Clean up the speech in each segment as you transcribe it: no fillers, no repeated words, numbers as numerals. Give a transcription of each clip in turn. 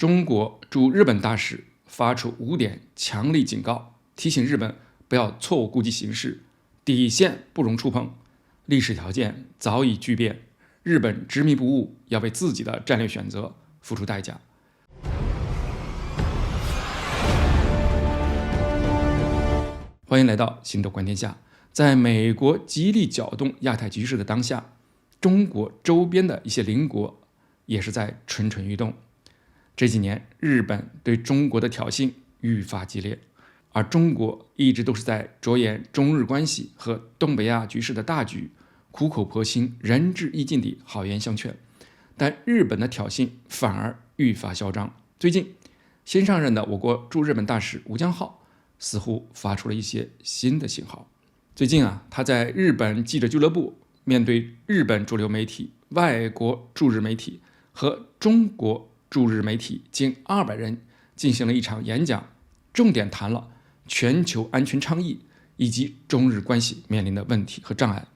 中国驻日本大使发出5点强力警告，提醒日本不要错误估计形势，底线不容触碰。历史条件早已巨变，日本执迷不悟，要为自己的战略选择付出代价。欢迎来到新的观天下。在美国极力搅动亚太局势的当下，中国周边的一些邻国也是在蠢蠢欲动。这几年，日本对中国的挑衅愈发激烈，而中国一直都是在着眼中日关系和东北亚局势的大局，苦口婆心、仁至义尽地好言相劝。但日本的挑衅反而愈发嚣张。最近，新上任的我国驻日本大使吴江浩似乎发出了一些新的信号。最近他在日本记者俱乐部面对日本主流媒体、外国驻日媒体和中国驻日媒体近200人进行了一场演讲，重点谈了全球安全倡议以及中日关系面临的问题和障碍。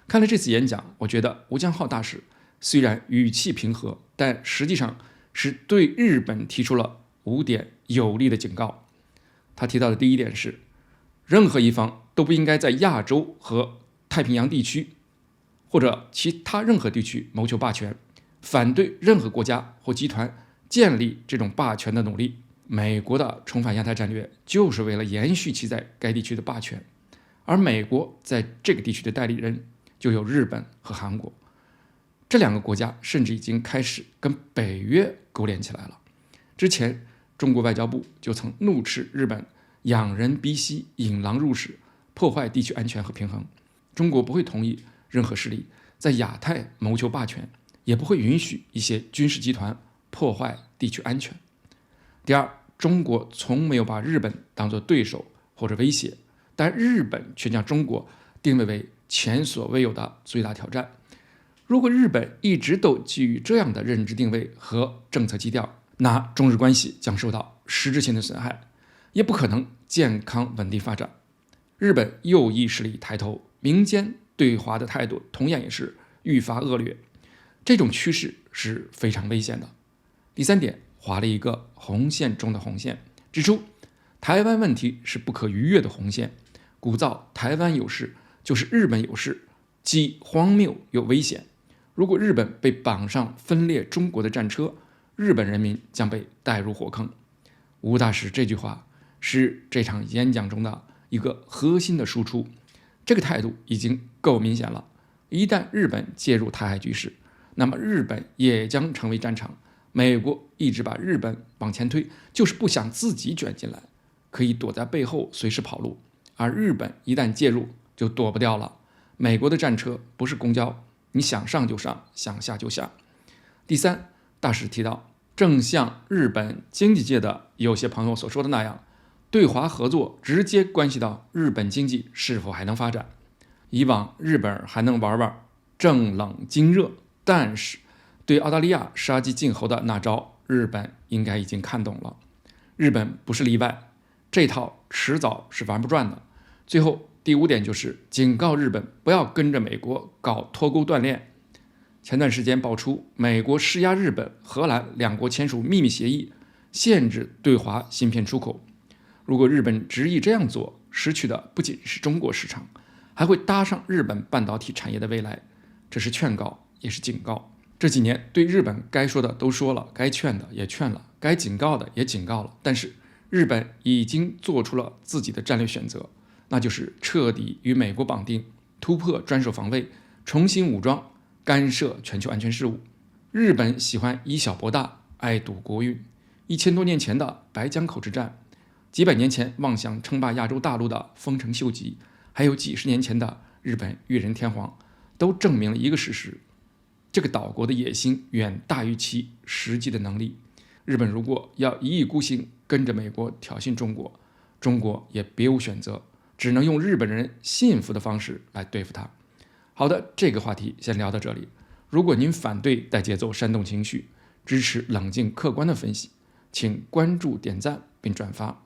看了这次演讲，我觉得吴江浩大使虽然语气平和，但实际上是对日本提出了5点有力的警告。他提到的第一点是，任何一方都不应该在亚洲和太平洋地区或者其他任何地区谋求霸权，反对任何国家或集团建立这种霸权的努力。美国的重返亚太战略就是为了延续其在该地区的霸权，而美国在这个地区的代理人就有日本和韩国，这2个国家甚至已经开始跟北约勾连起来了。之前中国外交部就曾怒斥日本仰人鼻息、引狼入室，破坏地区安全和平衡。中国不会同意任何势力在亚太谋求霸权，也不会允许一些军事集团破坏地区安全。第二，中国从没有把日本当作对手或者威胁，但日本却将中国定位为前所未有的最大挑战。如果日本一直都基于这样的认知定位和政策基调，那中日关系将受到实质性的损害，也不可能健康稳定发展。日本右翼势力抬头，民间对华的态度同样也是愈发恶劣，这种趋势是非常危险的。第3点，划了一个红线中的红线，指出台湾问题是不可逾越的红线，鼓噪台湾有事就是日本有事，既荒谬又危险。如果日本被绑上分裂中国的战车，日本人民将被带入火坑。吴大使这句话是这场演讲中的一个核心的输出，这个态度已经够明显了。一旦日本介入台海局势，那么日本也将成为战场。美国一直把日本往前推，就是不想自己卷进来，可以躲在背后随时跑路，而日本一旦介入就躲不掉了。美国的战车不是公交，你想上就上，想下就下。第3，大使提到，正像日本经济界的有些朋友所说的那样，对华合作直接关系到日本经济是否还能发展。以往日本还能玩正冷经热，但是对澳大利亚杀鸡儆猴的那招，日本应该已经看懂了。日本不是例外，这套迟早是玩不转的。最后第5点就是警告日本不要跟着美国搞脱钩断链。前段时间爆出美国施压日本、荷兰2国签署秘密协议，限制对华芯片出口。如果日本执意这样做，失去的不仅是中国市场，还会搭上日本半导体产业的未来。这是劝告，也是警告。这几年对日本该说的都说了，该劝的也劝了，该警告的也警告了，但是日本已经做出了自己的战略选择，那就是彻底与美国绑定，突破专守防卫，重新武装，干涉全球安全事务。日本喜欢以小博大，爱赌国运。1000多年前的白江口之战，几百年前妄想称霸亚洲大陆的丰臣秀吉，还有几十年前的日本裕仁天皇，都证明了一个事实：这个岛国的野心远大于其实际的能力。日本如果要一意孤行跟着美国挑衅中国，中国也别无选择，只能用日本人信服的方式来对付它。好的，这个话题先聊到这里。如果您反对带节奏煽动情绪，支持冷静客观的分析，请关注、点赞并转发。